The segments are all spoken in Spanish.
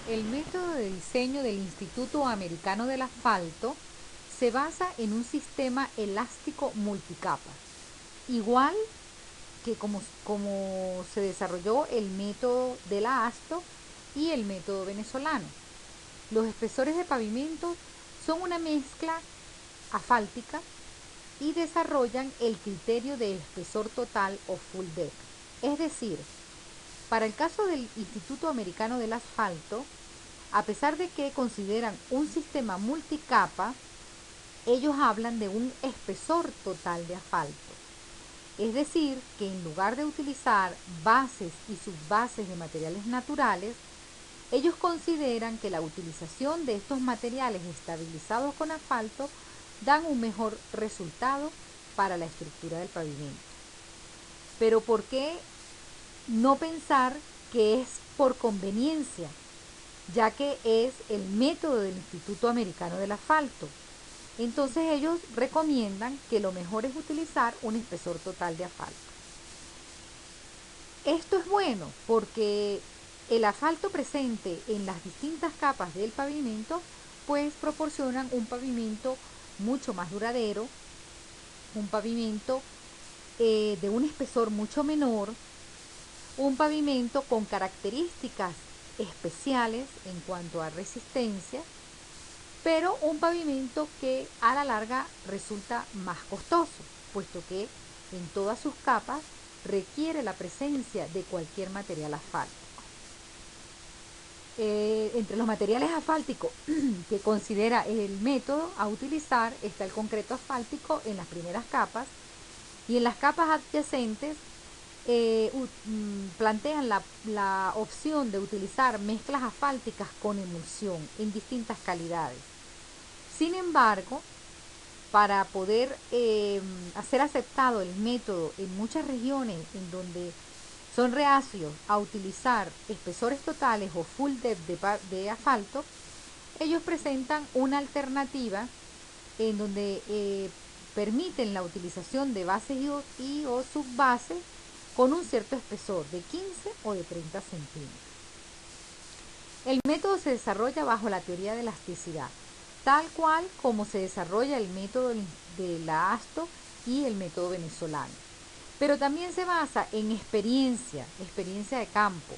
El método de diseño del Instituto Americano del Asfalto se basa en un sistema elástico multicapa, igual que como se desarrolló el método de la ASTO y el método venezolano. Los espesores de pavimento son una mezcla asfáltica y desarrollan el criterio de espesor total o full depth. Es decir, para el caso del Instituto Americano del Asfalto, a pesar de que consideran un sistema multicapa, ellos hablan de un espesor total de asfalto. Es decir, que en lugar de utilizar bases y subbases de materiales naturales, ellos consideran que la utilización de estos materiales estabilizados con asfalto dan un mejor resultado para la estructura del pavimento. Pero ¿por qué no pensar que es por conveniencia, ya que es el método del Instituto Americano del Asfalto? Entonces ellos recomiendan que lo mejor es utilizar un espesor total de asfalto. Esto es bueno porque el asfalto presente en las distintas capas del pavimento pues proporcionan un pavimento mucho más duradero, un pavimento de un espesor mucho menor, un pavimento con características especiales en cuanto a resistencia, pero un pavimento que a la larga resulta más costoso, puesto que en todas sus capas requiere la presencia de cualquier material asfáltico. Entre los materiales asfálticos que considera el método a utilizar está el concreto asfáltico en las primeras capas, y en las capas adyacentes plantean la opción de utilizar mezclas asfálticas con emulsión en distintas calidades. Sin embargo, para poder hacer aceptado el método en muchas regiones en donde son reacios a utilizar espesores totales o full depth de asfalto, ellos presentan una alternativa en donde permiten la utilización de bases y o subbases con un cierto espesor de 15 o de 30 centímetros. El método se desarrolla bajo la teoría de elasticidad, tal cual como se desarrolla el método de la ASTO y el método venezolano. Pero también se basa en experiencia de campo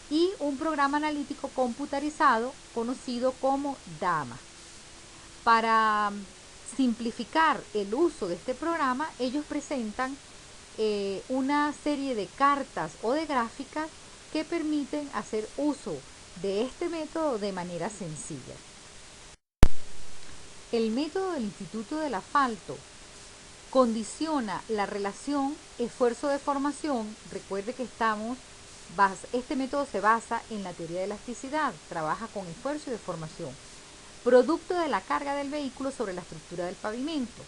y un programa analítico computarizado conocido como DAMA. Para simplificar el uso de este programa, ellos presentan una serie de cartas o de gráficas que permiten hacer uso de este método de manera sencilla. El método del Instituto del Asfalto condiciona la relación esfuerzo-deformación. Recuerde que este método se basa en la teoría de elasticidad, trabaja con esfuerzo y deformación, producto de la carga del vehículo sobre la estructura del pavimento.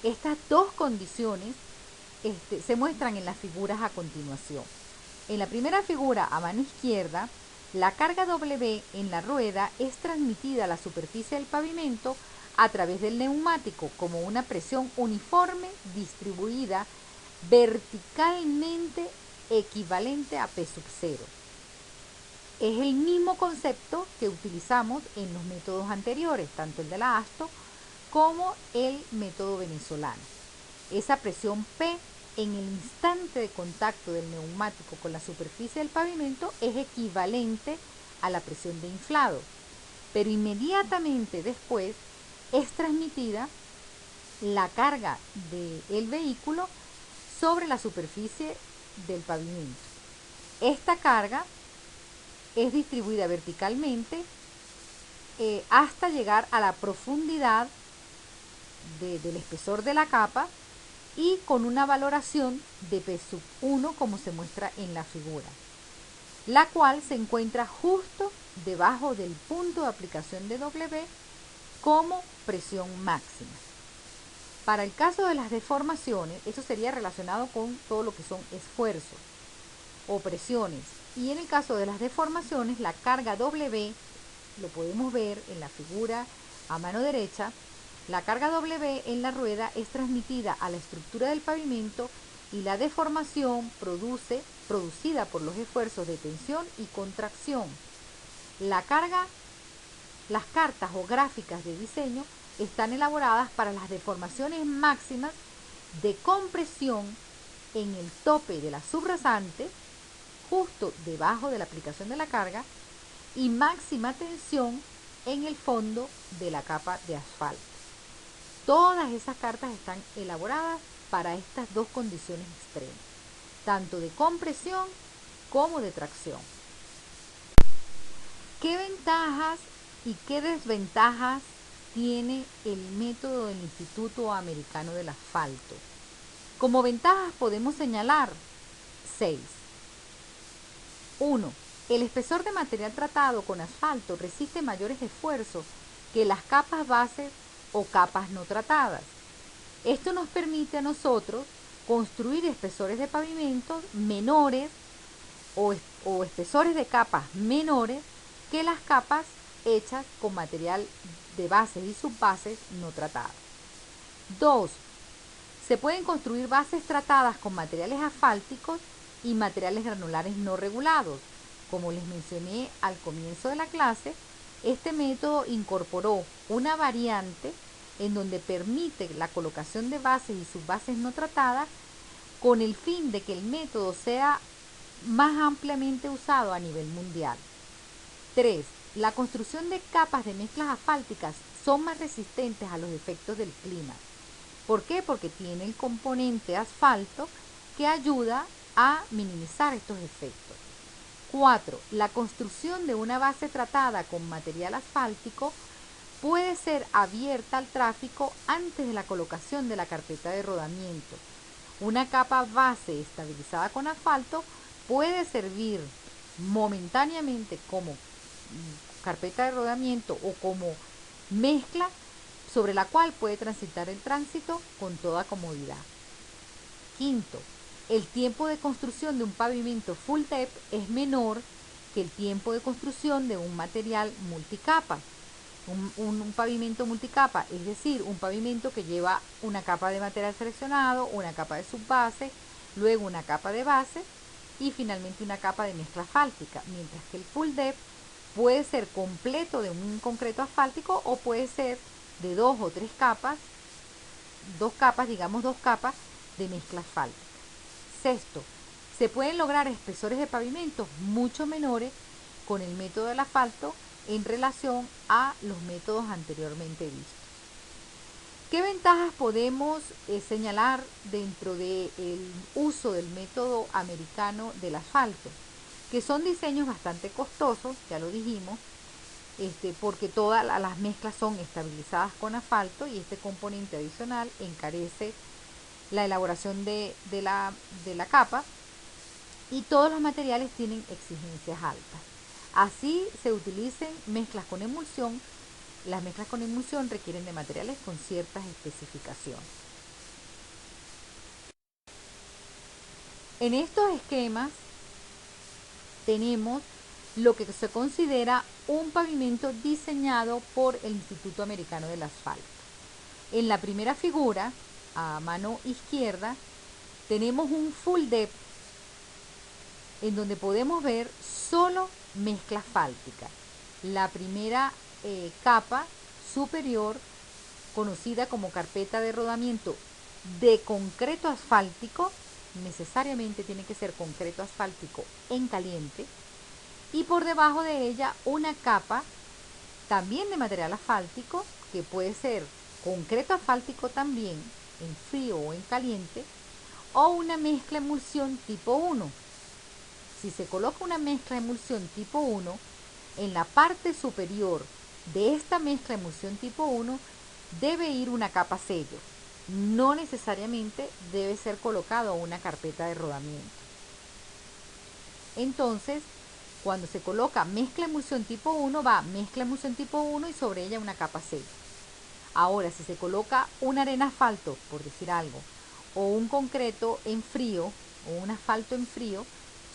Estas dos condiciones se muestran en las figuras a continuación. En la primera figura, a mano izquierda, la carga W en la rueda es transmitida a la superficie del pavimento a través del neumático como una presión uniforme distribuida verticalmente equivalente a P sub 0. Es el mismo concepto que utilizamos en los métodos anteriores, tanto el de la ASTO como el método venezolano. Esa presión P en el instante de contacto del neumático con la superficie del pavimento es equivalente a la presión de inflado, pero inmediatamente después es transmitida la carga del vehículo sobre la superficie del pavimento. Esta carga es distribuida verticalmente hasta llegar a la profundidad del espesor de la capa y con una valoración de P sub 1 como se muestra en la figura, la cual se encuentra justo debajo del punto de aplicación de W como presión máxima. Para el caso de las deformaciones, esto sería relacionado con todo lo que son esfuerzos o presiones, y en el caso de las deformaciones, la carga W, lo podemos ver en la figura a mano derecha, la carga W en la rueda es transmitida a la estructura del pavimento y la deformación producida por los esfuerzos de tensión y contracción. La carga, las cartas o gráficas de diseño están elaboradas para las deformaciones máximas de compresión en el tope de la subrasante, justo debajo de la aplicación de la carga, y máxima tensión en el fondo de la capa de asfalto. Todas esas cartas están elaboradas para estas dos condiciones extremas, tanto de compresión como de tracción. ¿Qué ventajas y qué desventajas tiene el método del Instituto Americano del Asfalto? Como ventajas podemos señalar 6. 1. El espesor de material tratado con asfalto resiste mayores esfuerzos que las capas bases o capas no tratadas. Esto nos permite a nosotros construir espesores de pavimentos menores o espesores de capas menores que las capas hechas con material de bases y subbases no tratadas. 2. Se pueden construir bases tratadas con materiales asfálticos y materiales granulares no regulados. Como les mencioné al comienzo de la clase, este método incorporó una variante en donde permite la colocación de bases y subbases no tratadas con el fin de que el método sea más ampliamente usado a nivel mundial. 3. La construcción de capas de mezclas asfálticas son más resistentes a los efectos del clima. ¿Por qué? Porque tiene el componente asfalto que ayuda a minimizar estos efectos. 4. La construcción de una base tratada con material asfáltico puede ser abierta al tráfico antes de la colocación de la carpeta de rodamiento. Una capa base estabilizada con asfalto puede servir momentáneamente como carpeta de rodamiento o como mezcla sobre la cual puede transitar el tránsito con toda comodidad. 5. El tiempo de construcción de un pavimento full depth es menor que el tiempo de construcción de un material multicapa. Un pavimento multicapa, es decir, un pavimento que lleva una capa de material seleccionado, una capa de subbase, luego una capa de base y finalmente una capa de mezcla asfáltica, mientras que el full depth puede ser completo de un concreto asfáltico o puede ser de dos o tres capas, dos capas de mezcla asfáltica. 6. Se pueden lograr espesores de pavimentos mucho menores con el método del asfalto en relación a los métodos anteriormente vistos. ¿Qué ventajas podemos señalar dentro del uso del método americano del asfalto? Que son diseños bastante costosos, ya lo dijimos, porque todas las mezclas son estabilizadas con asfalto y este componente adicional encarece la elaboración de la capa, y todos los materiales tienen exigencias altas. Así se utilicen mezclas con emulsión. Las mezclas con emulsión requieren de materiales con ciertas especificaciones. En estos esquemas tenemos lo que se considera un pavimento diseñado por el Instituto Americano del Asfalto. En la primera figura, a mano izquierda, tenemos un full depth en donde podemos ver solo mezcla asfáltica. La primera capa superior, conocida como carpeta de rodamiento de concreto asfáltico, necesariamente tiene que ser concreto asfáltico en caliente, y por debajo de ella una capa también de material asfáltico, que puede ser concreto asfáltico también en frío o en caliente, o una mezcla emulsión tipo 1. Si se coloca una mezcla emulsión tipo 1, en la parte superior de esta mezcla emulsión tipo 1 debe ir una capa sello. No necesariamente debe ser colocado una carpeta de rodamiento. Entonces, cuando se coloca mezcla emulsión tipo 1, va mezcla emulsión tipo 1 y sobre ella una capa sello. Ahora, si se coloca una arena asfalto, por decir algo, o un concreto en frío, o un asfalto en frío,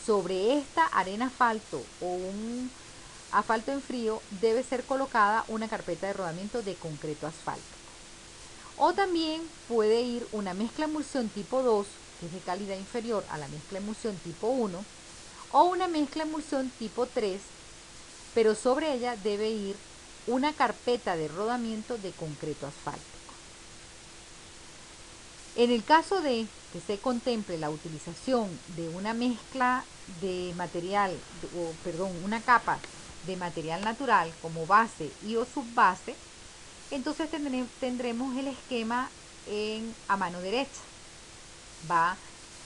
sobre esta arena asfalto o un asfalto en frío debe ser colocada una carpeta de rodamiento de concreto asfáltico. O también puede ir una mezcla emulsión tipo 2, que es de calidad inferior a la mezcla emulsión tipo 1, o una mezcla emulsión tipo 3, pero sobre ella debe ir una carpeta de rodamiento de concreto asfáltico. En el caso de que se contemple la utilización de una mezcla de material, una capa de material natural como base y o subbase, entonces tendremos el esquema a mano derecha. Va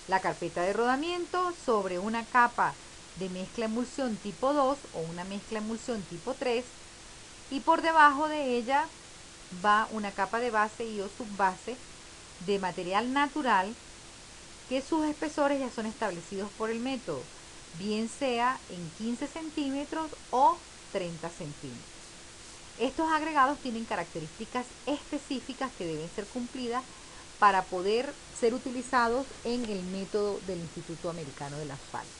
la carpeta de rodamiento sobre una capa de mezcla emulsión tipo 2 o una mezcla emulsión tipo 3, y por debajo de ella va una capa de base y o subbase de material natural, que sus espesores ya son establecidos por el método, bien sea en 15 centímetros o 30 centímetros. Estos agregados tienen características específicas que deben ser cumplidas para poder ser utilizados en el método del Instituto Americano del Asfalto.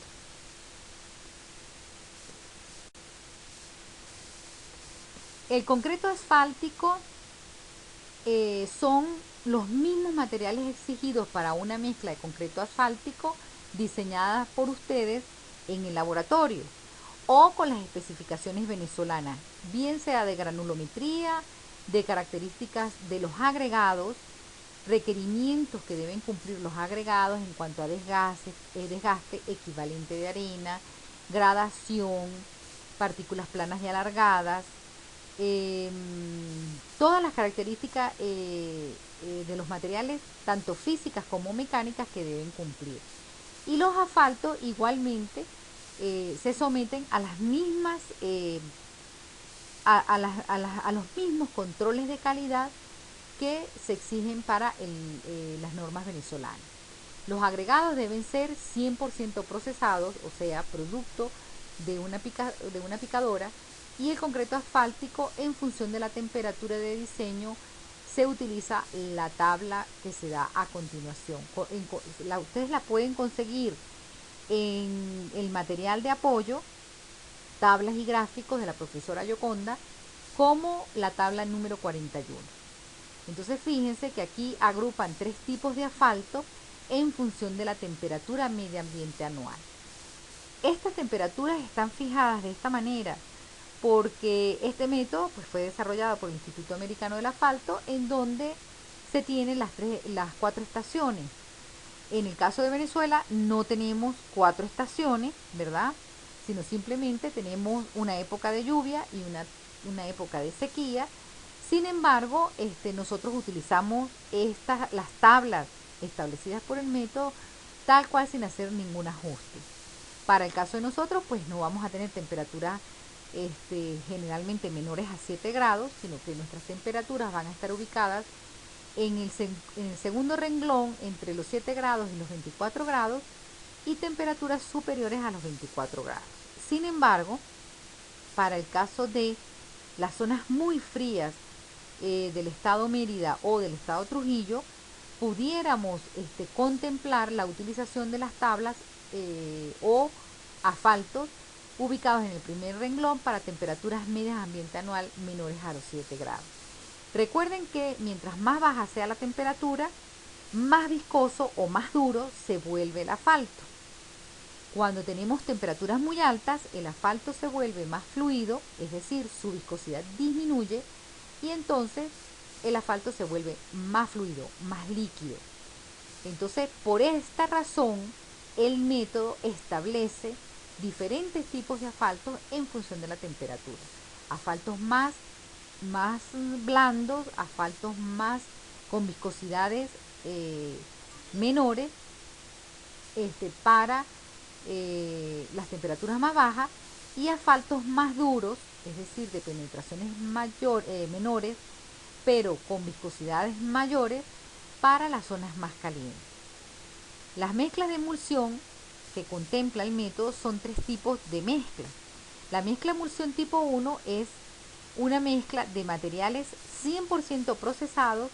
El concreto asfáltico son los mismos materiales exigidos para una mezcla de concreto asfáltico diseñada por ustedes en el laboratorio o con las especificaciones venezolanas, bien sea de granulometría, de características de los agregados, requerimientos que deben cumplir los agregados en cuanto a desgaste equivalente de arena, gradación, partículas planas y alargadas, todas las características de los materiales, tanto físicas como mecánicas, que deben cumplir. Y los asfaltos igualmente se someten a las mismas a los mismos controles de calidad que se exigen para las normas venezolanas. Los agregados deben ser 100% procesados, o sea, producto de una picadora, y el concreto asfáltico, en función de la temperatura de diseño, se utiliza la tabla que se da a continuación. Ustedes la pueden conseguir en el material de apoyo, tablas y gráficos de la profesora Yoconda, como la tabla número 41. Entonces fíjense que aquí agrupan 3 tipos de asfalto en función de la temperatura media ambiente anual. Estas temperaturas están fijadas de esta manera porque este método fue desarrollado por el Instituto Americano del Asfalto, en donde se tienen las 4 estaciones. En el caso de Venezuela no tenemos 4 estaciones, ¿verdad? Sino simplemente tenemos una época de lluvia y una época de sequía. Sin embargo, nosotros utilizamos las tablas establecidas por el método tal cual, sin hacer ningún ajuste. Para el caso de nosotros, pues no vamos a tener temperaturas generalmente menores a 7 grados, sino que nuestras temperaturas van a estar ubicadas en el segundo renglón, entre los 7 grados y los 24 grados, y temperaturas superiores a los 24 grados. Sin embargo, para el caso de las zonas muy frías del estado Mérida o del estado Trujillo, pudiéramos contemplar la utilización de las tablas o asfaltos ubicados en el primer renglón para temperaturas medias ambiente anual menores a los 7 grados. Recuerden que mientras más baja sea la temperatura, más viscoso o más duro se vuelve el asfalto. Cuando tenemos temperaturas muy altas, el asfalto se vuelve más fluido, es decir, su viscosidad disminuye, y entonces el asfalto se vuelve más fluido, más líquido. Entonces, por esta razón, el método establece diferentes tipos de asfaltos en función de la temperatura. Asfaltos más blandos, asfaltos más con viscosidades menores para las temperaturas más bajas, y asfaltos más duros, es decir, de penetraciones menores, pero con viscosidades mayores, para las zonas más calientes. Las mezclas de emulsión que contempla el método son 3 tipos de mezcla. La mezcla emulsión tipo 1 es una mezcla de materiales 100% procesados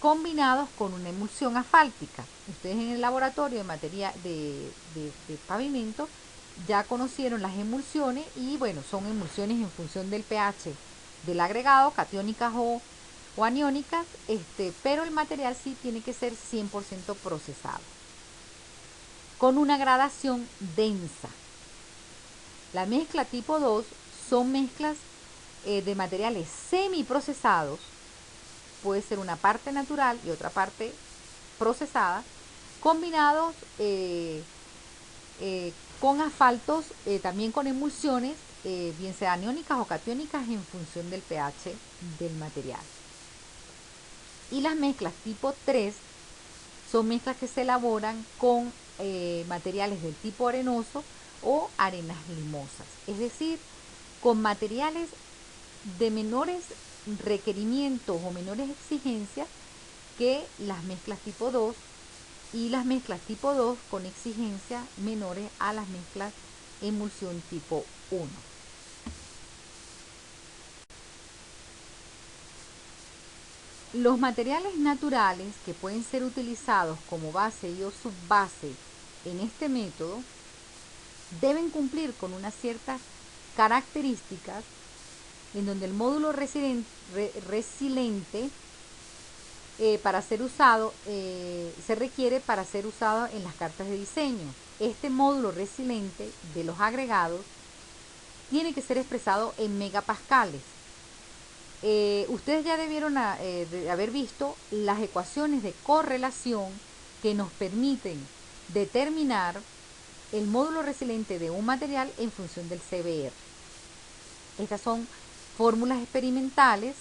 combinados con una emulsión asfáltica. Ustedes en el laboratorio de materia de pavimento ya conocieron las emulsiones, y bueno, son emulsiones en función del pH del agregado, catiónicas o aniónicas, pero el material sí tiene que ser 100% procesado, con una gradación densa. La mezcla tipo 2 son mezclas de materiales semiprocesados, puede ser una parte natural y otra parte procesada, combinados con asfaltos, también con emulsiones, bien sea aniónicas o catiónicas en función del pH del material. Y las mezclas tipo 3 son mezclas que se elaboran con materiales del tipo arenoso o arenas limosas, es decir, con materiales de menores requerimientos o menores exigencias que las mezclas tipo 2 y las mezclas tipo 2 con exigencias menores a las mezclas emulsión tipo 1. Los materiales naturales que pueden ser utilizados como base y o subbase en este método deben cumplir con unas ciertas características en donde el módulo resiliente para ser usado se requiere para ser usado en las cartas de diseño. Este módulo resiliente de los agregados tiene que ser expresado en megapascales. Ustedes ya debieron de haber visto las ecuaciones de correlación que nos permiten determinar el módulo resiliente de un material en función del CBR. Estas son fórmulas experimentales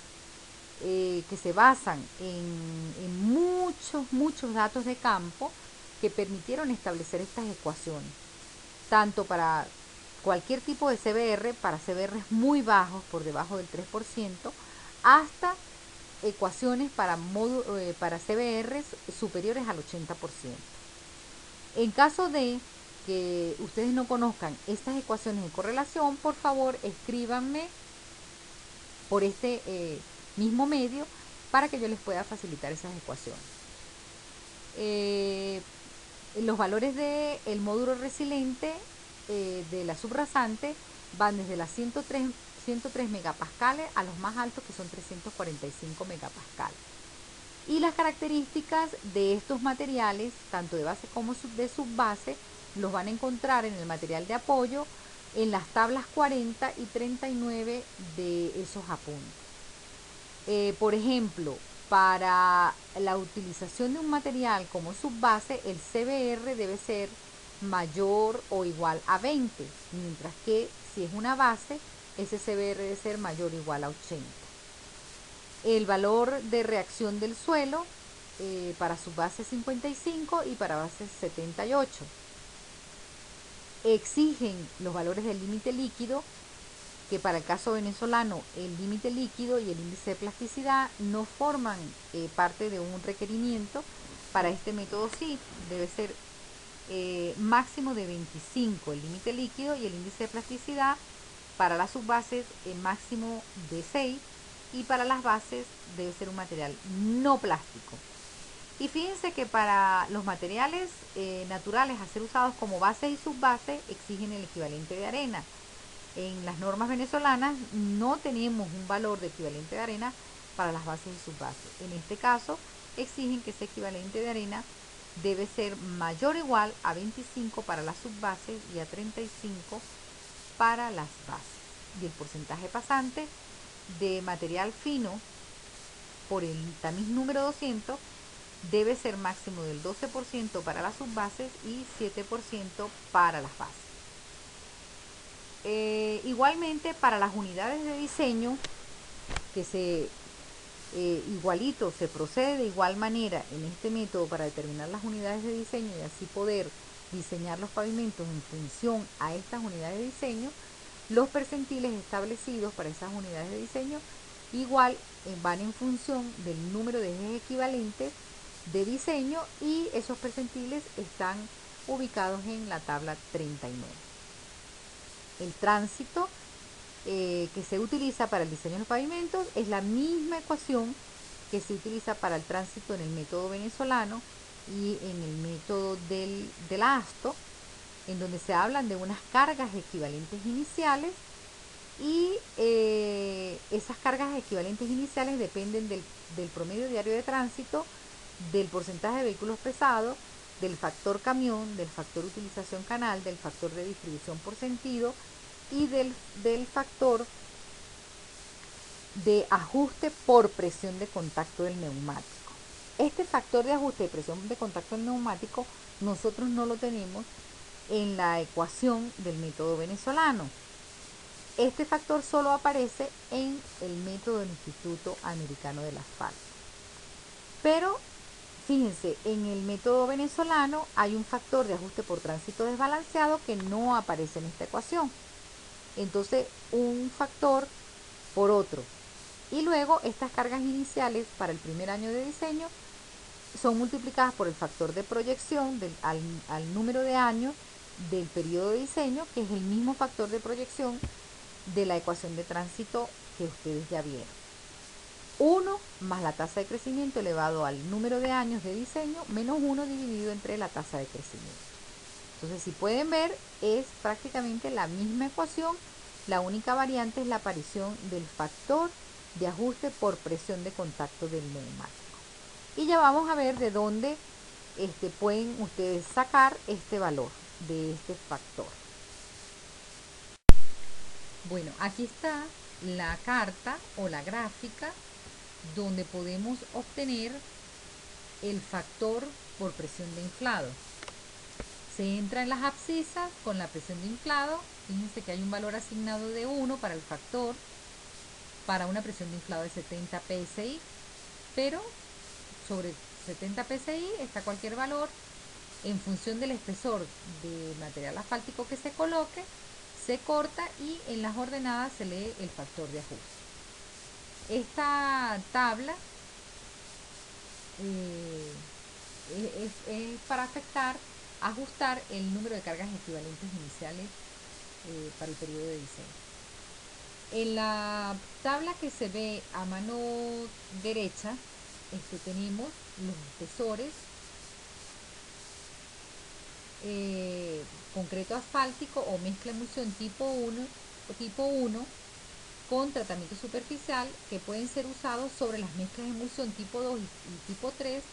que se basan en muchos datos de campo que permitieron establecer estas ecuaciones, tanto para cualquier tipo de CBR, para CBRs muy bajos, por debajo del 3%, hasta ecuaciones para CBRs superiores al 80%. En caso de que ustedes no conozcan estas ecuaciones de correlación, por favor escríbanme por este mismo medio para que yo les pueda facilitar esas ecuaciones. Los valores del módulo resiliente de la subrasante van desde las 103 megapascales a los más altos, que son 345 megapascales. Y las características de estos materiales, tanto de base como de subbase, los van a encontrar en el material de apoyo en las tablas 40 y 39 de esos apuntes. Por ejemplo, para la utilización de un material como subbase, el CBR debe ser mayor o igual a 20, mientras que si es una base, ese CBR debe ser mayor o igual a 80. El valor de reacción del suelo para subbase 55 y para base 78. Exigen los valores del límite líquido, que para el caso venezolano el límite líquido y el índice de plasticidad no forman parte de un requerimiento. Para este método sí, debe ser máximo de 25 el límite líquido, y el índice de plasticidad para las subbases máximo de 6, y para las bases debe ser un material no plástico. Y fíjense que para los materiales naturales a ser usados como base y subbase exigen el equivalente de arena. En las normas venezolanas no tenemos un valor de equivalente de arena para las bases y subbases. En este caso exigen que ese equivalente de arena debe ser mayor o igual a 25 para las subbases y a 35 para las bases. Y el porcentaje pasante de material fino por el tamiz número 200 debe ser máximo del 12% para las subbases y 7% para las bases. Igualmente para las unidades de diseño, que igualito se procede de igual manera en este método para determinar las unidades de diseño y así poder diseñar los pavimentos en función a estas unidades de diseño. Los percentiles establecidos para esas unidades de diseño igual van en función del número de ejes equivalentes de diseño, y esos percentiles están ubicados en la tabla 39. El tránsito que se utiliza para el diseño de los pavimentos es la misma ecuación que se utiliza para el tránsito en el método venezolano y en el método del ASTO, en donde se hablan de unas cargas equivalentes iniciales, y esas cargas equivalentes iniciales dependen del promedio diario de tránsito, del porcentaje de vehículos pesados, del factor camión, del factor utilización canal, del factor de distribución por sentido y del factor de ajuste por presión de contacto del neumático. Este factor de ajuste de presión de contacto del neumático nosotros no lo tenemos en la ecuación del método venezolano. Este factor solo aparece en el método del Instituto Americano del Asfalto. Pero fíjense, en el método venezolano hay un factor de ajuste por tránsito desbalanceado que no aparece en esta ecuación. Entonces, un factor por otro. Y luego estas cargas iniciales para el primer año de diseño son multiplicadas por el factor de proyección al número de años del periodo de diseño, que es el mismo factor de proyección de la ecuación de tránsito que ustedes ya vieron. 1 más la tasa de crecimiento elevado al número de años de diseño menos 1 dividido entre la tasa de crecimiento. Entonces, si pueden ver, es prácticamente la misma ecuación, la única variante es la aparición del factor de ajuste por presión de contacto del neumático. Y ya vamos a ver de dónde pueden ustedes sacar este valor de este factor. Bueno, aquí está la carta o la gráfica donde podemos obtener el factor por presión de inflado. Se entra en las abscisas con la presión de inflado. Fíjense que hay un valor asignado de 1 para el factor, para una presión de inflado de 70 psi, pero sobre 70 psi está cualquier valor. En función del espesor de material asfáltico que se coloque, se corta y en las ordenadas se lee el factor de ajuste. Esta tabla es para ajustar el número de cargas equivalentes iniciales para el periodo de diseño. En la tabla que se ve a mano derecha tenemos los espesores concreto asfáltico o mezcla emulsión tipo 1 con tratamiento superficial, que pueden ser usados sobre las mezclas de emulsión tipo 2 y tipo 3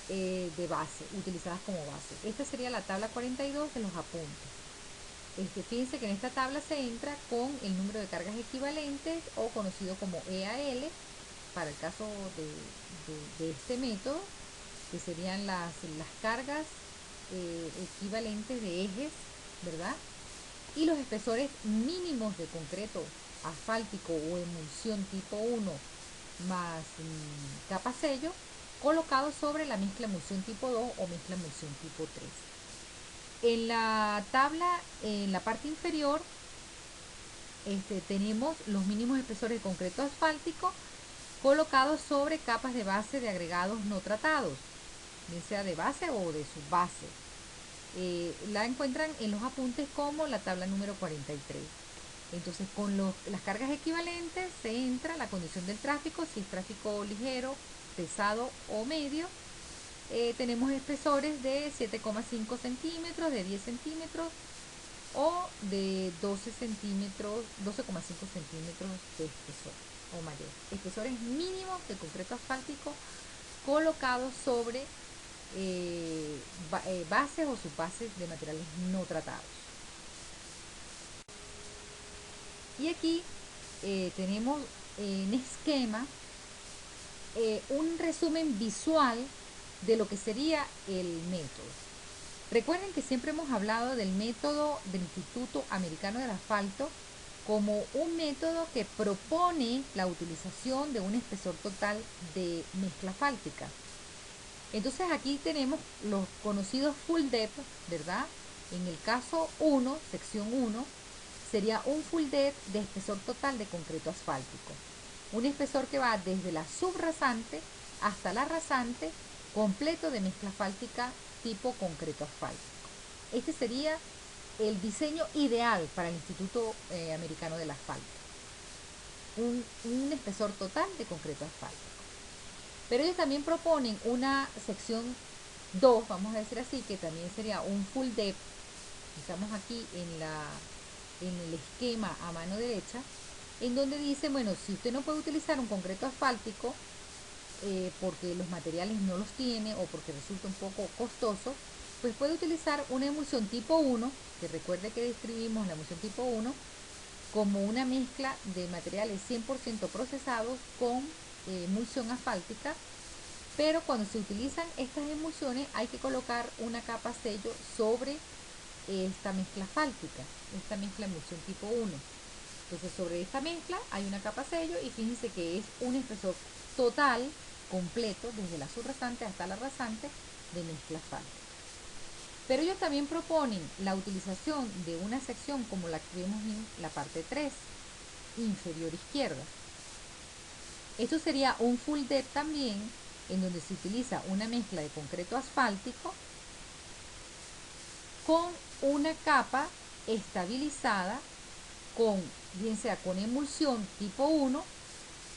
de base, utilizadas como base. Esta sería la tabla 42 de los apuntes. Fíjense que en esta tabla se entra con el número de cargas equivalentes, o conocido como EAL, para el caso de este método, que serían las cargas equivalentes de ejes, ¿verdad? Y los espesores mínimos de concreto asfáltico o emulsión tipo 1 más capa sello, colocados sobre la mezcla emulsión tipo 2 o mezcla emulsión tipo 3. En la tabla, en la parte inferior, tenemos los mínimos espesores de concreto asfáltico colocados sobre capas de base de agregados no tratados, bien sea de base o de subbase. La encuentran en los apuntes como la tabla número 43. Entonces, con las cargas equivalentes se entra la condición del tráfico, si es tráfico ligero, pesado o medio. Tenemos espesores de 7,5 centímetros, de 10 centímetros o de 12,5 centímetros de espesor o mayor. Espesores mínimos de concreto asfáltico colocados sobre bases o subbases de materiales no tratados. Y aquí tenemos en esquema un resumen visual de lo que sería el método. Recuerden que siempre hemos hablado del método del Instituto Americano del Asfalto como un método que propone la utilización de un espesor total de mezcla asfáltica. Entonces aquí tenemos los conocidos full depth, ¿verdad? En el caso 1, sección 1, sería un full depth de espesor total de concreto asfáltico. Un espesor que va desde la subrasante hasta la rasante, completo de mezcla asfáltica tipo concreto asfáltico. Este sería el diseño ideal para el Instituto Americano del Asfalto. Un espesor total de concreto asfáltico. Pero ellos también proponen una sección 2, vamos a decir así, que también sería un full depth. Estamos aquí en el esquema a mano derecha, en donde dice, bueno, si usted no puede utilizar un concreto asfáltico porque los materiales no los tiene o porque resulta un poco costoso, Pues puede utilizar una emulsión tipo 1, que recuerde que describimos la emulsión tipo 1 como una mezcla de materiales 100% procesados con emulsión asfáltica, pero cuando se utilizan estas emulsiones hay que colocar una capa sello sobre esta mezcla asfáltica, esta mezcla emulsión tipo 1. Entonces sobre esta mezcla hay una capa sello y fíjense que es un espesor total, completo, desde la subrasante hasta la rasante de mezcla asfáltica. Pero ellos también proponen la utilización de una sección como la que vemos en la parte 3, inferior izquierda. Esto sería un full depth también, en donde se utiliza una mezcla de concreto asfáltico con una capa estabilizada con, bien sea con emulsión tipo 1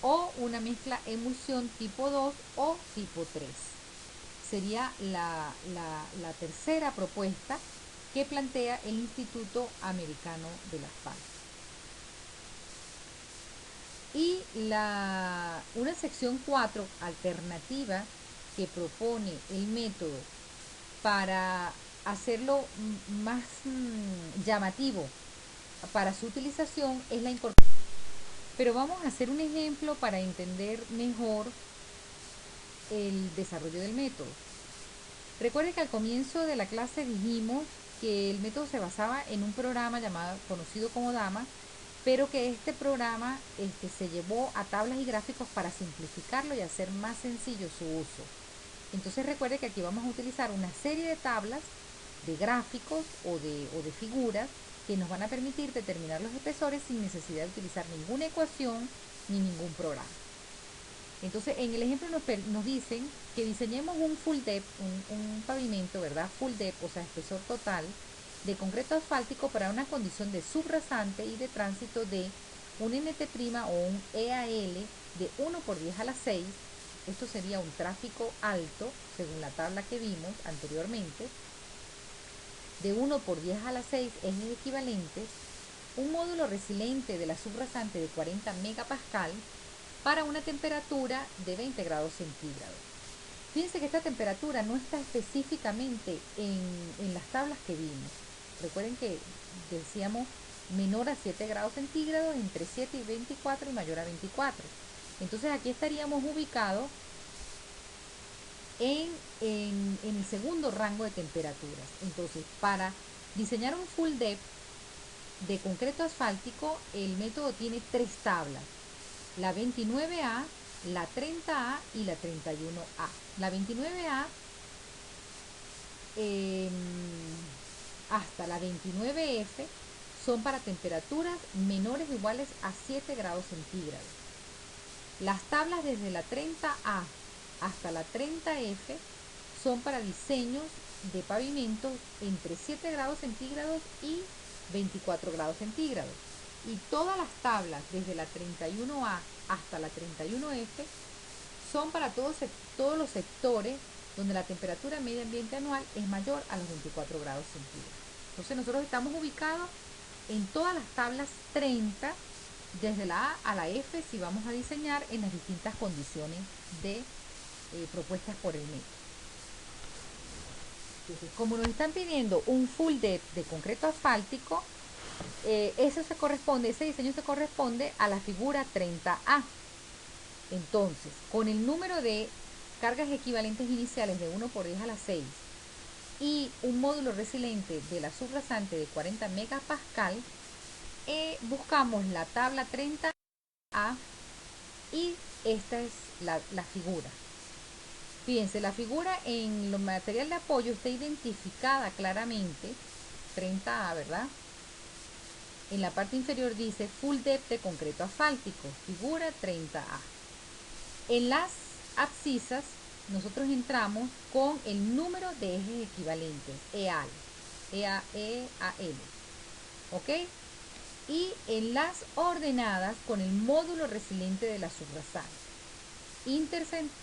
o una mezcla emulsión tipo 2 o tipo 3. Sería la tercera propuesta que plantea el Instituto Americano del Asfalto. Y una sección 4 alternativa que propone el método para hacerlo más llamativo para su utilización es la incorporación. Pero vamos a hacer un ejemplo para entender mejor el desarrollo del método. Recuerde que al comienzo de la clase dijimos que el método se basaba en un programa conocido como DAMA, pero que este programa se llevó a tablas y gráficos para simplificarlo y hacer más sencillo su uso. Entonces recuerde que aquí vamos a utilizar una serie de tablas, de gráficos o de figuras que nos van a permitir determinar los espesores sin necesidad de utilizar ninguna ecuación ni ningún programa. Entonces, en el ejemplo nos dicen que diseñemos un full depth, un pavimento, ¿verdad? Full depth, o sea, espesor total, de concreto asfáltico para una condición de subrasante y de tránsito de un NT' o un EAL de 1 por 10 a la 6. Esto sería un tráfico alto, según la tabla que vimos anteriormente, de 1 por 10 a la 6 ejes equivalentes, un módulo resiliente de la subrasante de 40 megapascal para una temperatura de 20 grados centígrados. Fíjense que esta temperatura no está específicamente en las tablas que vimos. Recuerden que decíamos menor a 7 grados centígrados, entre 7 y 24 y mayor a 24. Entonces aquí estaríamos ubicados en el segundo rango de temperaturas. Entonces, para diseñar un full depth de concreto asfáltico, el método tiene tres tablas: la 29A, la 30A y la 31A. La 29A hasta la 29F son para temperaturas menores o iguales a 7 grados centígrados. Las tablas desde la 30A hasta la 30F son para diseños de pavimentos entre 7 grados centígrados y 24 grados centígrados. Y todas las tablas desde la 31A hasta la 31F son para todos los sectores donde la temperatura media ambiente anual es mayor a los 24 grados centígrados. Entonces nosotros estamos ubicados en todas las tablas 30, desde la A a la F, si vamos a diseñar en las distintas condiciones propuestas por el método. Entonces, como nos están pidiendo un full depth de concreto asfáltico, ese diseño se corresponde a la figura 30A. Entonces, con el número de cargas equivalentes iniciales de 1 por 10 a la 6 y un módulo resiliente de la subrasante de 40 megapascal, buscamos la tabla 30A y esta es la figura. Fíjense, la figura en el material de apoyo está identificada claramente, 30A, ¿verdad? En la parte inferior dice full depth de concreto asfáltico, figura 30A. En las abscisas nosotros entramos con el número de ejes equivalentes, EAL, ¿ok? Y en las ordenadas con el módulo resiliente de la subrasante.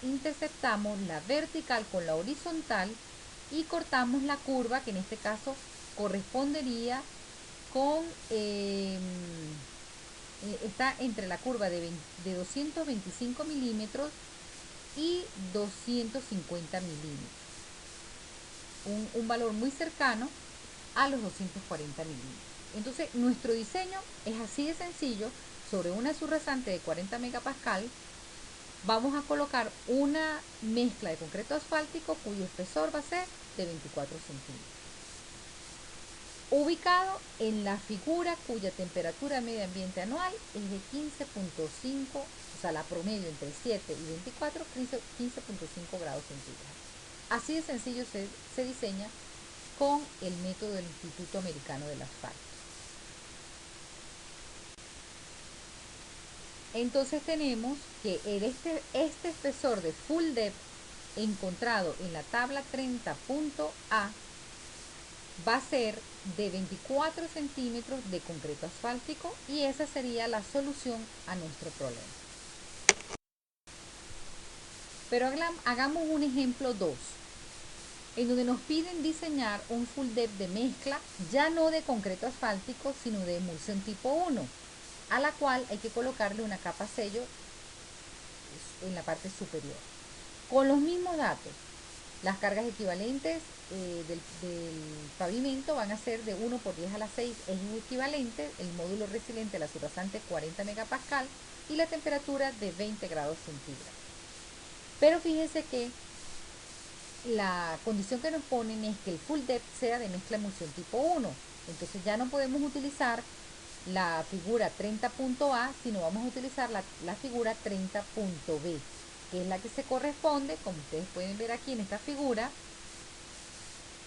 Interceptamos la vertical con la horizontal y cortamos la curva, que en este caso correspondería con está entre la curva de 225 milímetros y 250 milímetros. un valor muy cercano a los 240 milímetros. Entonces, nuestro diseño es así de sencillo. Sobre una subrasante de 40 megapascal vamos a colocar una mezcla de concreto asfáltico cuyo espesor va a ser de 24 centímetros. Ubicado en la figura cuya temperatura medio ambiente anual es de 15.5, o sea, la promedio entre 7 y 24, 15.5 grados centígrados. Así de sencillo se diseña con el método del Instituto Americano del Asfalto. Entonces tenemos que este espesor de full depth encontrado en la tabla 30.A va a ser de 24 centímetros de concreto asfáltico y esa sería la solución a nuestro problema. Pero hagamos un ejemplo 2, en donde nos piden diseñar un full depth de mezcla, ya no de concreto asfáltico, sino de emulsión tipo 1, a la cual hay que colocarle una capa sello en la parte superior. Con los mismos datos, las cargas equivalentes del pavimento van a ser de 1 por 10 a la 6 ejes equivalentes, el módulo resiliente de la subrasante 40 megapascal y la temperatura de 20 grados centígrados. Pero fíjense que la condición que nos ponen es que el full depth sea de mezcla emulsión tipo 1. Entonces ya no podemos utilizar la figura 30.A, sino vamos a utilizar la figura 30.B, que es la que se corresponde, como ustedes pueden ver aquí en esta figura,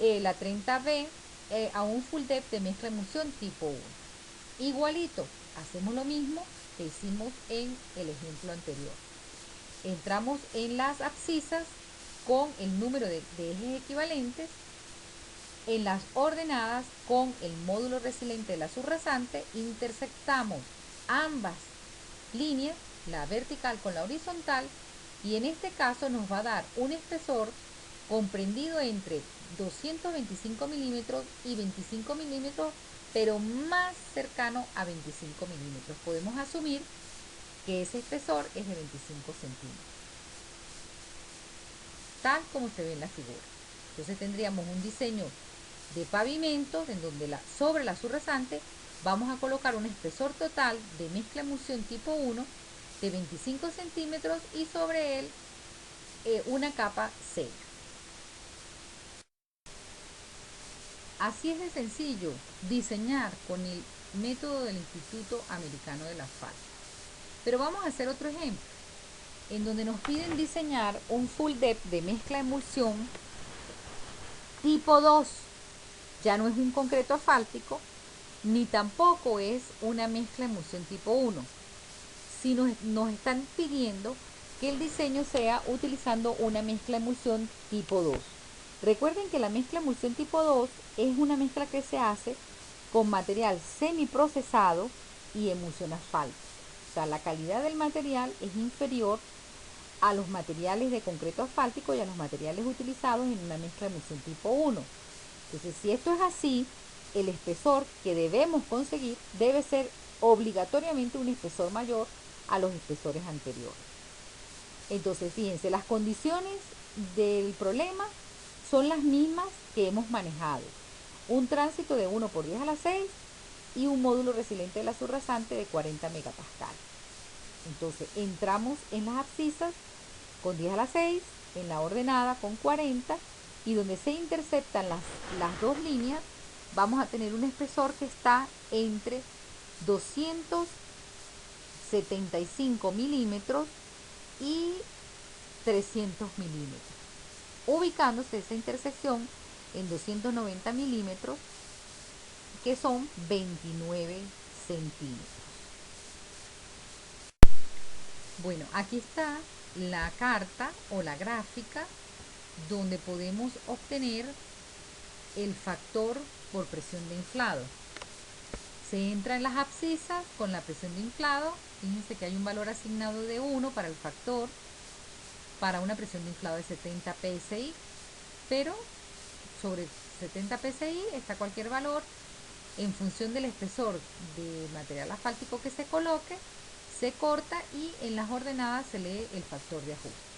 la 30B a un full depth de mezcla emulsión tipo 1. Igualito, hacemos lo mismo que hicimos en el ejemplo anterior. Entramos en las abscisas con el número de ejes equivalentes, en las ordenadas con el módulo resiliente de la subrasante, intersectamos ambas líneas, la vertical con la horizontal, y en este caso nos va a dar un espesor comprendido entre 225 milímetros y 25 milímetros, pero más cercano a 25 milímetros. Podemos asumir que ese espesor es de 25 centímetros, tal como se ve en la figura. Entonces tendríamos un diseño de pavimento en donde sobre la subrasante vamos a colocar un espesor total de mezcla emulsión tipo 1 de 25 centímetros y sobre él una capa sello. Así es de sencillo diseñar con el método del Instituto Americano del Asfalto. Pero vamos a hacer otro ejemplo, en donde nos piden diseñar un full depth de mezcla emulsión tipo 2. Ya no es un concreto asfáltico, ni tampoco es una mezcla emulsión tipo 1, sino nos están pidiendo que el diseño sea utilizando una mezcla emulsión tipo 2. Recuerden que la mezcla emulsión tipo 2 es una mezcla que se hace con material semiprocesado y emulsión asfalto. O sea, la calidad del material es inferior a los materiales de concreto asfáltico y a los materiales utilizados en una mezcla emulsión tipo 1. Entonces, si esto es así, el espesor que debemos conseguir debe ser obligatoriamente un espesor mayor a los espesores anteriores. Entonces, fíjense, las condiciones del problema son las mismas que hemos manejado. Un tránsito de 1 por 10 a la 6 y un módulo resiliente de la subrasante de 40 megapascal. Entonces, entramos en las abscisas con 10 a la 6, en la ordenada con 40, y donde se interceptan las dos líneas, vamos a tener un espesor que está entre 275 milímetros y 300 milímetros, ubicándose esa intersección en 290 milímetros, que son 29 centímetros. Bueno, aquí está la carta o la gráfica donde podemos obtener el factor por presión de inflado. Se entra en las abscisas con la presión de inflado. Fíjense que hay un valor asignado de 1 para el factor, para una presión de inflado de 70 psi, pero sobre 70 psi está cualquier valor. En función del espesor de material asfáltico que se coloque, se corta y en las ordenadas se lee el factor de ajuste.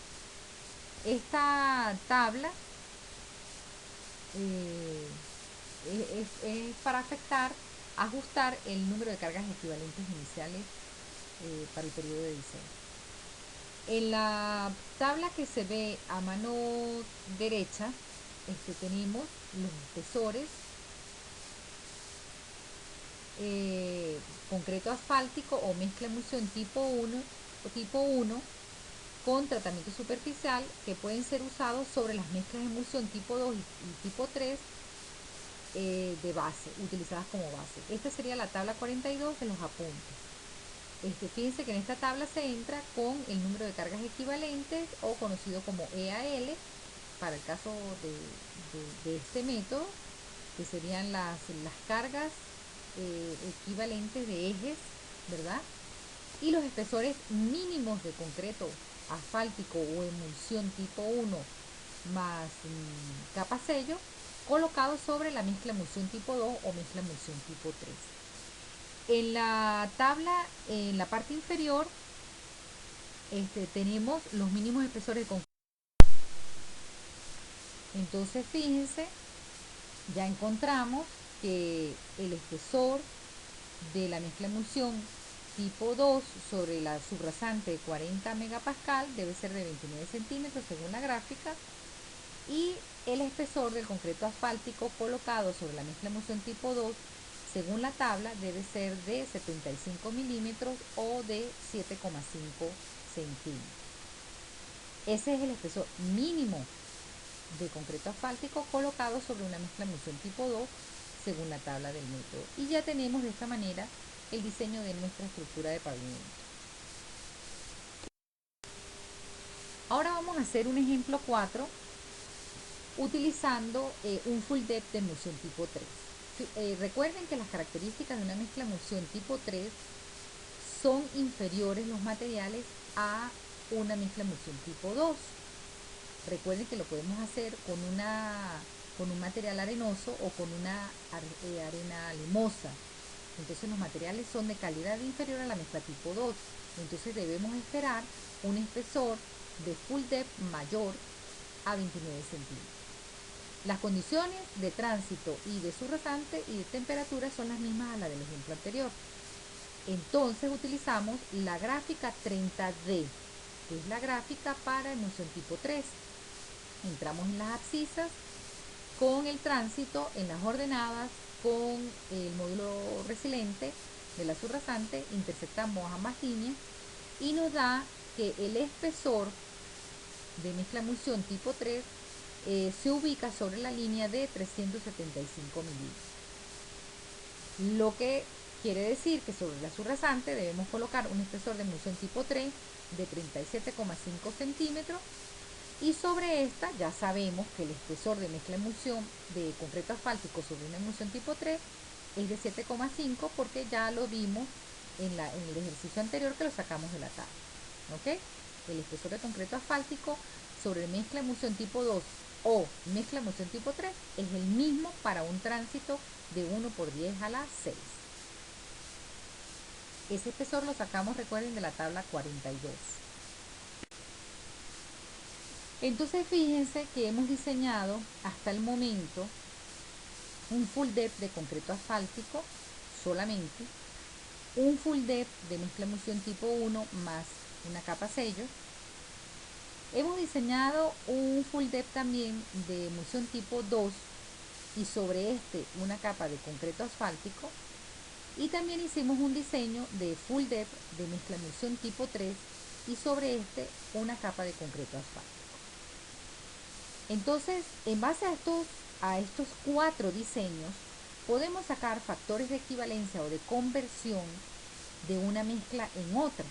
Esta tabla eh, es para ajustar el número de cargas equivalentes iniciales para el periodo de diseño. En la tabla que se ve a mano derecha, tenemos los espesores, concreto asfáltico o mezcla emulsión tipo 1 con tratamiento superficial, que pueden ser usados sobre las mezclas de emulsión tipo 2 y tipo 3 de base, utilizadas como base. Esta sería la tabla 42 de los apuntes. Fíjense que en esta tabla se entra con el número de cargas equivalentes, o conocido como EAL, para el caso de este método, que serían las cargas equivalentes de ejes, ¿verdad? Y los espesores mínimos de concreto asfáltico o emulsión tipo 1 más capa sello, colocados sobre la mezcla emulsión tipo 2 o mezcla emulsión tipo 3. En la tabla, en la parte inferior, tenemos los mínimos espesores de concreto. Entonces, fíjense, ya encontramos que el espesor de la mezcla emulsión tipo 2 sobre la subrasante de 40 megapascal debe ser de 29 centímetros según la gráfica, y el espesor del concreto asfáltico colocado sobre la mezcla emulsión tipo 2 según la tabla debe ser de 75 milímetros o de 7,5 centímetros. Ese es el espesor mínimo de concreto asfáltico colocado sobre una mezcla emulsión tipo 2 según la tabla del método. Y ya tenemos de esta manera el diseño de nuestra estructura de pavimento. Ahora vamos a hacer un ejemplo 4 utilizando un full depth de emulsión tipo 3. Recuerden que las características de una mezcla emulsión tipo 3 son inferiores los materiales a una mezcla emulsión tipo 2. Recuerden que lo podemos hacer con un material arenoso o con una arena limosa. Entonces los materiales son de calidad inferior a la mezcla tipo 2. Entonces debemos esperar un espesor de full depth mayor a 29 centímetros. Las condiciones de tránsito y de su rasante y de temperatura son las mismas a las del ejemplo anterior. Entonces utilizamos la gráfica 30D, que es la gráfica para emulsión tipo 3. Entramos en las abscisas con el tránsito en las ordenadas, con el módulo resiliente de la subrasante, intersectamos ambas líneas y nos da que el espesor de mezcla emulsión tipo 3 se ubica sobre la línea de 375 milímetros. Lo que quiere decir que sobre la subrasante debemos colocar un espesor de emulsión tipo 3 de 37,5 centímetros, y sobre esta ya sabemos que el espesor de mezcla emulsión de concreto asfáltico sobre una emulsión tipo 3 es de 7,5, porque ya lo vimos en el ejercicio anterior que lo sacamos de la tabla. ¿Ok? El espesor de concreto asfáltico sobre mezcla emulsión tipo 2 o mezcla emulsión tipo 3 es el mismo para un tránsito de 1/10 a la 6. Ese espesor lo sacamos, recuerden, de la tabla 42. Entonces fíjense que hemos diseñado hasta el momento un full depth de concreto asfáltico solamente, un full depth de mezcla emulsión tipo 1 más una capa sello. Hemos diseñado un full depth también de emulsión tipo 2 y sobre este una capa de concreto asfáltico, y también hicimos un diseño de full depth de mezcla emulsión tipo 3 y sobre este una capa de concreto asfáltico. Entonces, en base a estos 4 diseños, podemos sacar factores de equivalencia o de conversión de una mezcla en otra.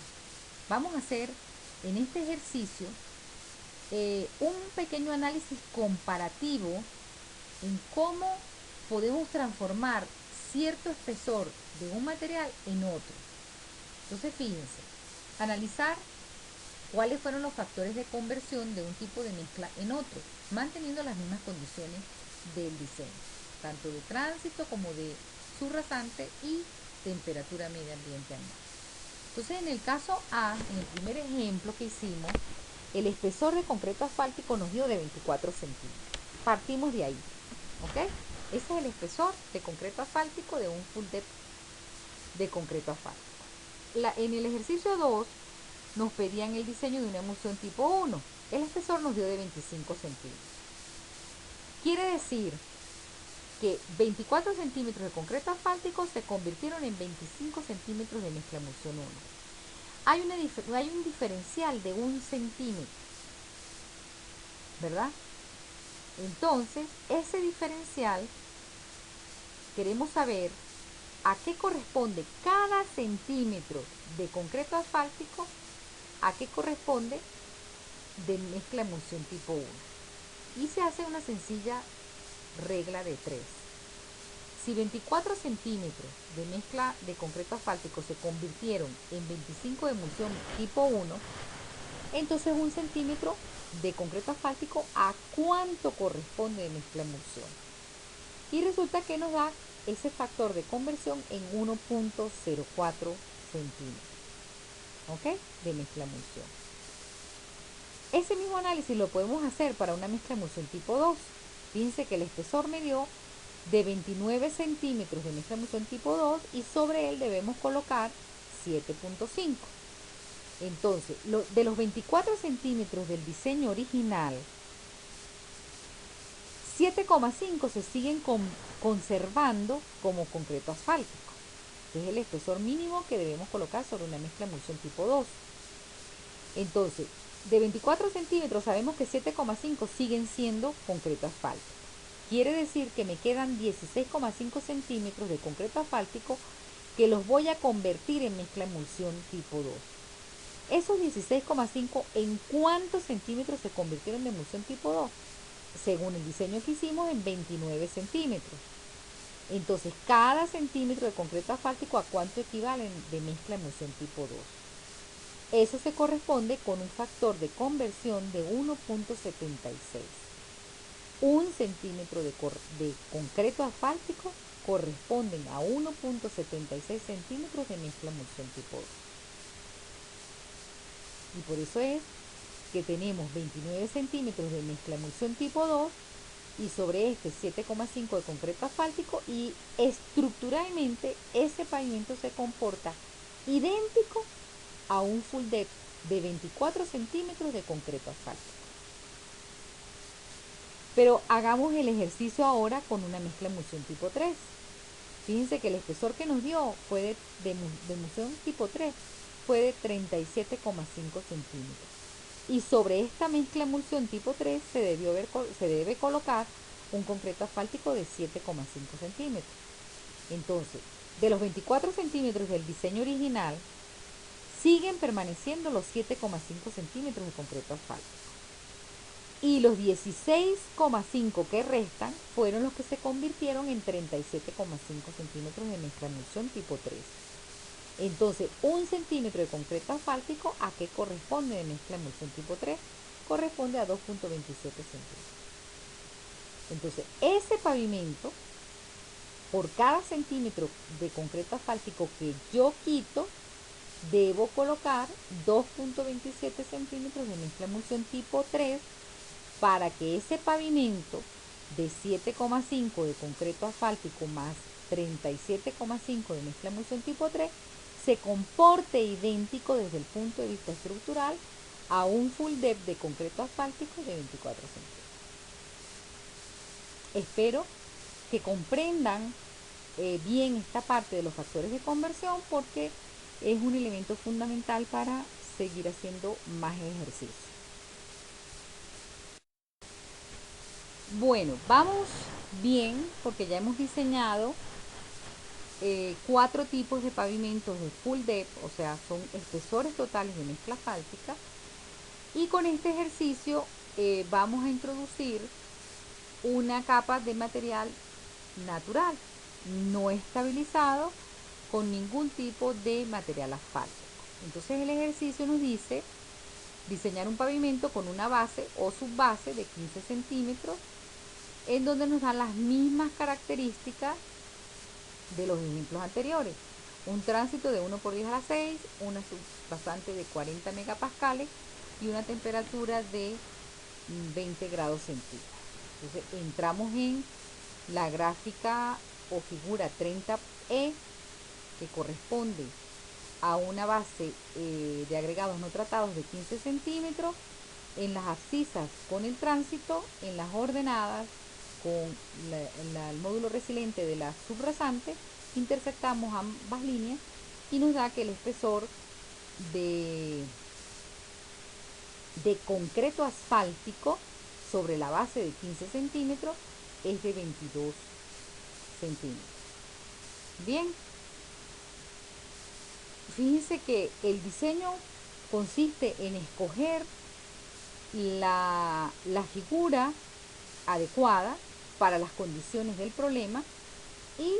Vamos a hacer en este ejercicio un pequeño análisis comparativo en cómo podemos transformar cierto espesor de un material en otro. Entonces, fíjense, analizar cuáles fueron los factores de conversión de un tipo de mezcla en otro, manteniendo las mismas condiciones del diseño, tanto de tránsito como de subrasante y temperatura media ambiente anual. Entonces, en el caso A, en el primer ejemplo que hicimos, el espesor de concreto asfáltico nos dio de 24 centímetros. Partimos de ahí. ¿Ok? Ese es el espesor de concreto asfáltico de un full depth de concreto asfáltico. En el ejercicio 2 nos pedían el diseño de una emulsión tipo 1. El espesor nos dio de 25 centímetros. Quiere decir que 24 centímetros de concreto asfáltico se convirtieron en 25 centímetros de mezcla emulsión 1. Hay un diferencial de 1 centímetro, ¿verdad? Entonces, ese diferencial queremos saber a qué corresponde cada centímetro de concreto asfáltico, a qué corresponde de mezcla emulsión tipo 1. Y se hace una sencilla regla de 3. Si 24 centímetros de mezcla de concreto asfáltico se convirtieron en 25 de emulsión tipo 1, entonces 1 centímetro de concreto asfáltico ¿a cuánto corresponde de mezcla emulsión? Y resulta que nos da ese factor de conversión en 1.04 centímetros, ¿ok? De mezcla emulsión. Ese mismo análisis lo podemos hacer para una mezcla emulsión tipo 2. Fíjense que el espesor me dio de 29 centímetros de mezcla emulsión tipo 2 y sobre él debemos colocar 7.5. Entonces, de los 24 centímetros del diseño original, 7,5 se siguen conservando como concreto asfáltico, que es el espesor mínimo que debemos colocar sobre una mezcla emulsión tipo 2. Entonces, de 24 centímetros sabemos que 7,5 siguen siendo concreto asfáltico. Quiere decir que me quedan 16,5 centímetros de concreto asfáltico que los voy a convertir en mezcla emulsión tipo 2. Esos 16,5, ¿en cuántos centímetros se convirtieron de emulsión tipo 2? Según el diseño que hicimos, en 29 centímetros. Entonces, cada centímetro de concreto asfáltico, ¿a cuánto equivalen de mezcla emulsión tipo 2? Eso se corresponde con un factor de conversión de 1.76. 1 centímetro de concreto asfáltico corresponden a 1.76 centímetros de mezcla emulsión tipo 2. Y por eso es que tenemos 29 centímetros de mezcla emulsión tipo 2 y sobre este 7,5 de concreto asfáltico, y estructuralmente ese pavimento se comporta idéntico a un full depth de 24 centímetros de concreto asfáltico. Pero hagamos el ejercicio ahora con una mezcla emulsión tipo 3. Fíjense que el espesor que nos dio fue de emulsión tipo 3 fue de 37,5 centímetros. Y sobre esta mezcla emulsión tipo 3 se debe colocar un concreto asfáltico de 7,5 centímetros. Entonces, de los 24 centímetros del diseño original, siguen permaneciendo los 7,5 centímetros de concreto asfáltico. Y los 16,5 que restan fueron los que se convirtieron en 37,5 centímetros de mezcla emulsión tipo 3. Entonces, 1 centímetro de concreto asfáltico, ¿a qué corresponde de mezcla emulsión tipo 3? Corresponde a 2.27 centímetros. Entonces, ese pavimento, por cada centímetro de concreto asfáltico que yo quito, debo colocar 2.27 centímetros de mezcla emulsión tipo 3 para que ese pavimento de 7,5 de concreto asfáltico más 37,5 de mezcla emulsión tipo 3 se comporte idéntico desde el punto de vista estructural a un full depth de concreto asfáltico de 24 centímetros. Espero que comprendan bien esta parte de los factores de conversión, porque es un elemento fundamental para seguir haciendo más ejercicios. Bueno, vamos bien porque ya hemos diseñado 4 tipos de pavimentos de full depth, o sea, son espesores totales de mezcla asfáltica. Y con este ejercicio vamos a introducir una capa de material natural, no estabilizado con ningún tipo de material asfáltico. Entonces el ejercicio nos dice diseñar un pavimento con una base o subbase de 15 centímetros, en donde nos dan las mismas características de los ejemplos anteriores. Un tránsito de 1 por 10 a la 6, una subbasante de 40 megapascales y una temperatura de 20 grados centígrados. Entonces entramos en la gráfica o figura 30E, que corresponde a una base de agregados no tratados de 15 centímetros, en las abscisas con el tránsito, en las ordenadas con el módulo resiliente de la subrasante, intersectamos ambas líneas y nos da que el espesor de, de concreto asfáltico sobre la base de 15 centímetros es de 22 centímetros. Bien, fíjense que el diseño consiste en escoger la figura adecuada para las condiciones del problema y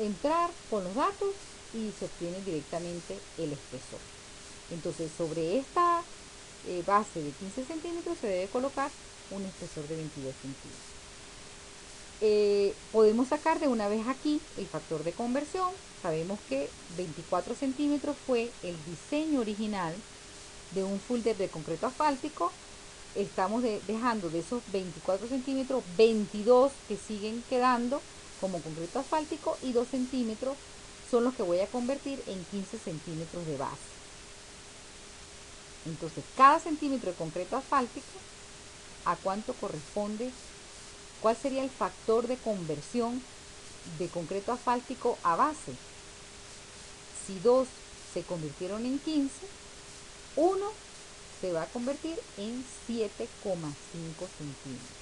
entrar con los datos y se obtiene directamente el espesor. Entonces, sobre esta base de 15 centímetros se debe colocar un espesor de 22 centímetros. Podemos sacar de una vez aquí el factor de conversión. Sabemos que 24 centímetros fue el diseño original de un full depth de concreto asfáltico. Estamos dejando de esos 24 centímetros 22 que siguen quedando como concreto asfáltico y 2 centímetros son los que voy a convertir en 15 centímetros de base. Entonces, cada centímetro de concreto asfáltico, ¿a cuánto corresponde? ¿Cuál sería el factor de conversión de concreto asfáltico a base? Si 2 se convirtieron en 15, 1 se va a convertir en 7,5 centímetros.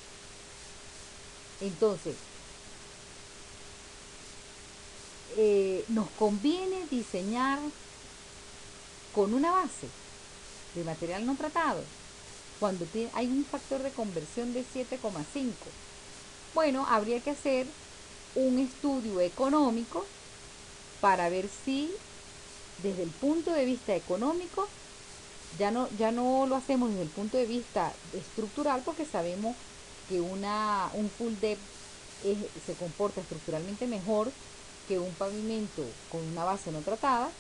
Entonces, nos conviene diseñar con una base de material no tratado cuando hay un factor de conversión de 7,5. Bueno, habría que hacer un estudio económico para ver si desde el punto de vista económico ya no lo hacemos desde el punto de vista estructural, porque sabemos que un full depth se comporta estructuralmente mejor que un pavimento con una base no tratada,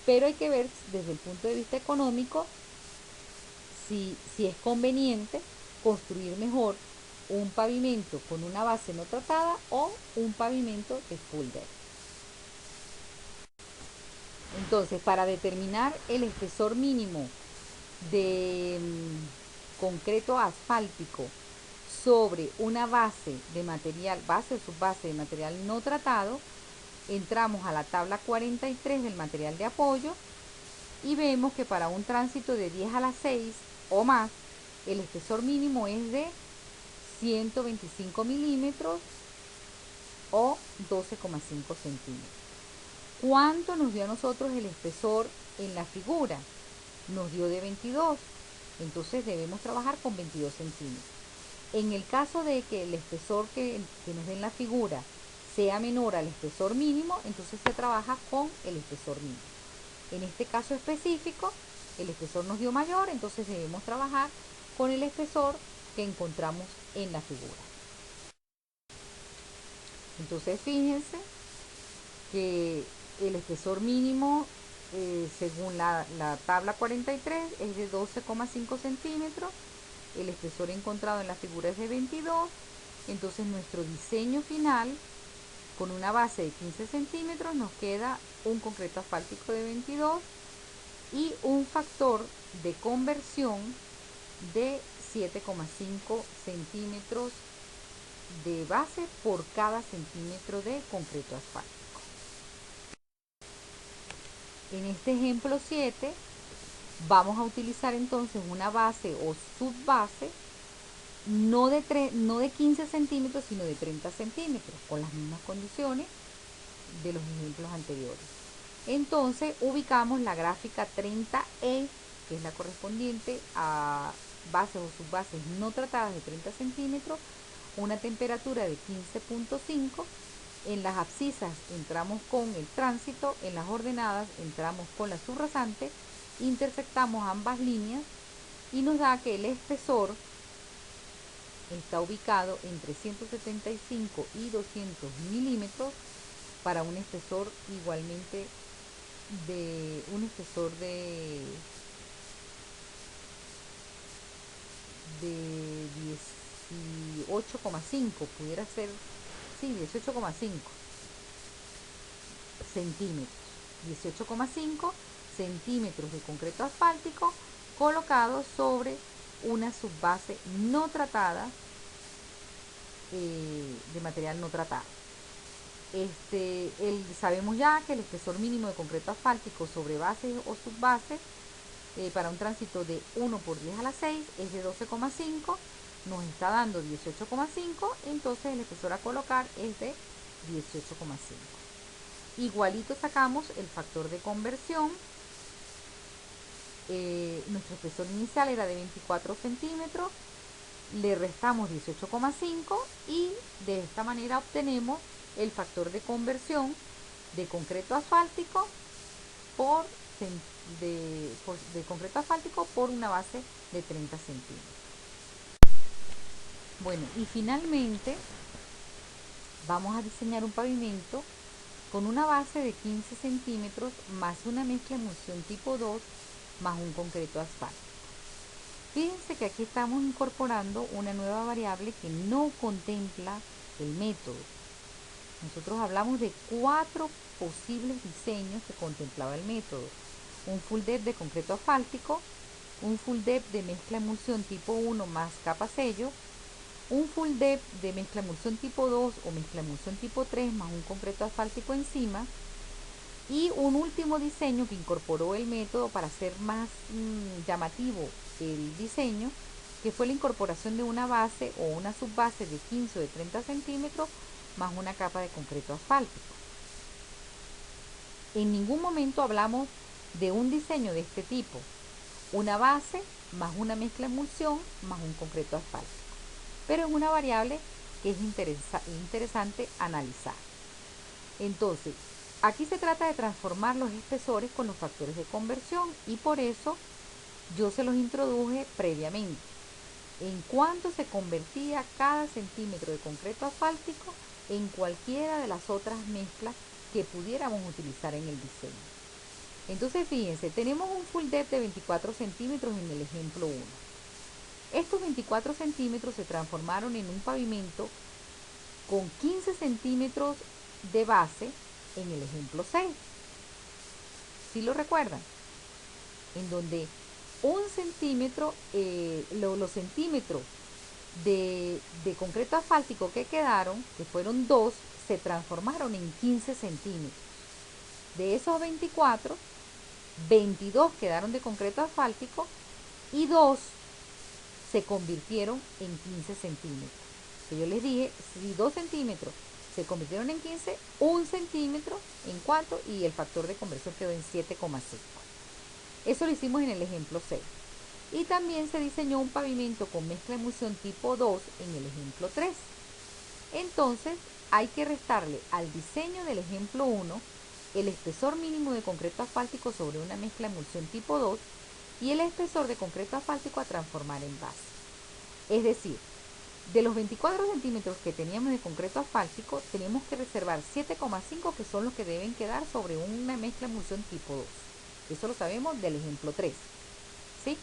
pero hay que ver desde el punto de vista económico si es conveniente construir mejor un pavimento con una base no tratada o un pavimento de full depth. Entonces, para determinar el espesor mínimo de concreto asfáltico sobre una base de material, base o subbase de material no tratado, entramos a la tabla 43 del material de apoyo y vemos que para un tránsito de 10 a la 6 o más, el espesor mínimo es de 125 milímetros o 12,5 centímetros. ¿Cuánto nos dio a nosotros el espesor en la figura? Nos dio de 22, entonces debemos trabajar con 22 centímetros. En el caso de que el espesor que nos dé en la figura sea menor al espesor mínimo, entonces se trabaja con el espesor mínimo. En este caso específico, el espesor nos dio mayor, entonces debemos trabajar con el espesor que encontramos en la figura. Entonces fíjense que el espesor mínimo, según la tabla 43, es de 12,5 centímetros. El espesor encontrado en la figura es de 22. Entonces nuestro diseño final, con una base de 15 centímetros, nos queda un concreto asfáltico de 22 y un factor de conversión de 7,5 centímetros de base por cada centímetro de concreto asfáltico. En este ejemplo 7 vamos a utilizar entonces una base o subbase no de 15 centímetros, sino de 30 centímetros, con las mismas condiciones de los ejemplos anteriores. Entonces ubicamos la gráfica 30E, que es la correspondiente a bases o subbases no tratadas de 30 centímetros, una temperatura de 15,5. En las abscisas entramos con el tránsito, en las ordenadas entramos con la subrasante, intersectamos ambas líneas y nos da que el espesor está ubicado entre 175 y 200 milímetros para un espesor igualmente de 18,5, pudiera ser sí, 18,5 centímetros. 18,5 centímetros de concreto asfáltico colocados sobre una subbase no tratada, de material no tratado. Sabemos ya que el espesor mínimo de concreto asfáltico sobre base o subbase para un tránsito de 1 por 10 a la 6 es de 12,5, nos está dando 18,5, entonces el espesor a colocar es de 18,5. Igualito sacamos el factor de conversión. Nuestro espesor inicial era de 24 centímetros, le restamos 18,5 y de esta manera obtenemos el factor de conversión de concreto asfáltico de concreto asfáltico por una base de 30 centímetros. Bueno, y finalmente vamos a diseñar un pavimento con una base de 15 centímetros más una mezcla emulsión tipo 2 más un concreto asfáltico. Fíjense que aquí estamos incorporando una nueva variable que no contempla el método. Nosotros hablamos de 4 posibles diseños que contemplaba el método. Un full depth de concreto asfáltico, un full depth de mezcla emulsión tipo 1 más capa sello, un full depth de mezcla emulsión tipo 2 o mezcla emulsión tipo 3 más un concreto asfáltico encima, y un último diseño que incorporó el método para hacer más llamativo el diseño, que fue la incorporación de una base o una subbase de 15 o de 30 centímetros más una capa de concreto asfáltico. En ningún momento hablamos de un diseño de este tipo, una base más una mezcla emulsión más un concreto asfáltico, pero es una variable que es interesante analizar. Entonces, aquí se trata de transformar los espesores con los factores de conversión y por eso yo se los introduje previamente. En cuánto se convertía cada centímetro de concreto asfáltico en cualquiera de las otras mezclas que pudiéramos utilizar en el diseño. Entonces, fíjense, tenemos un full depth de 24 centímetros en el ejemplo 1. Estos 24 centímetros se transformaron en un pavimento con 15 centímetros de base en el ejemplo 6. ¿Sí lo recuerdan? En donde un centímetro, los centímetros de concreto asfáltico que quedaron, que fueron 2, se transformaron en 15 centímetros. De esos 24, 22 quedaron de concreto asfáltico y 2 se convirtieron en 15 centímetros. Que yo les dije, si 2 centímetros se convirtieron en 15, 1 centímetro en cuánto, y el factor de conversión quedó en 7,5. Eso lo hicimos en el ejemplo 6. Y también se diseñó un pavimento con mezcla emulsión tipo 2 en el ejemplo 3. Entonces hay que restarle al diseño del ejemplo 1 el espesor mínimo de concreto asfáltico sobre una mezcla emulsión tipo 2 y el espesor de concreto asfáltico a transformar en base. Es decir, de los 24 centímetros que teníamos de concreto asfáltico, tenemos que reservar 7,5 que son los que deben quedar sobre una mezcla emulsión tipo 2. Eso lo sabemos del ejemplo 3. ¿Sí?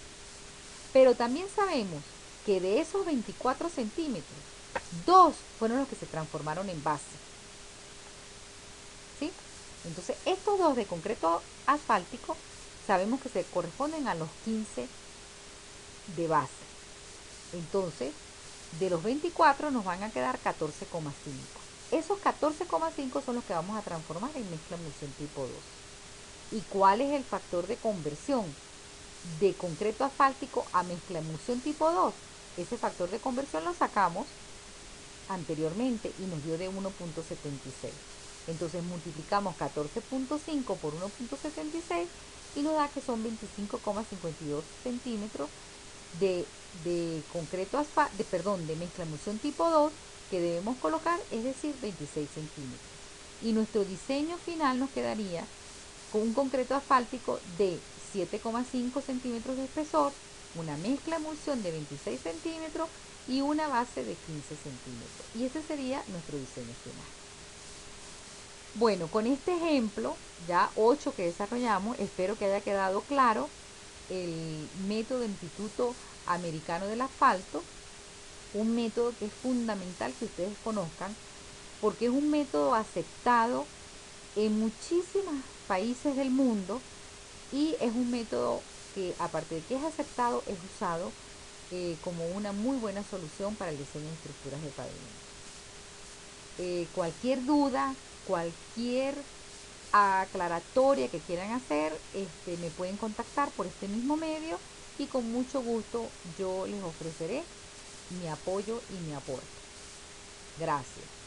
Pero también sabemos que de esos 24 centímetros, 2 fueron los que se transformaron en base. ¿Sí? Entonces, estos 2 de concreto asfáltico sabemos que se corresponden a los 15 de base. Entonces, de los 24 nos van a quedar 14,5. Esos 14,5 son los que vamos a transformar en mezcla emulsión tipo 2. ¿Y cuál es el factor de conversión de concreto asfáltico a mezcla emulsión tipo 2? Ese factor de conversión lo sacamos anteriormente y nos dio de 1.76. Entonces multiplicamos 14.5 por 1.76 y nos da que son 25,52 centímetros de concreto de mezcla emulsión tipo 2 que debemos colocar, es decir, 26 centímetros. Y nuestro diseño final nos quedaría con un concreto asfáltico de 7,5 centímetros de espesor, una mezcla emulsión de 26 centímetros y una base de 15 centímetros. Y ese sería nuestro diseño final. Bueno, con este ejemplo, ya 8 que desarrollamos, espero que haya quedado claro el método del Instituto Americano del Asfalto, un método que es fundamental que ustedes conozcan porque es un método aceptado en muchísimos países del mundo y es un método que, aparte de que es aceptado, es usado como una muy buena solución para el diseño de estructuras de pavimento. Cualquier duda, cualquier aclaratoria que quieran hacer, me pueden contactar por este mismo medio y con mucho gusto yo les ofreceré mi apoyo y mi aporte. Gracias.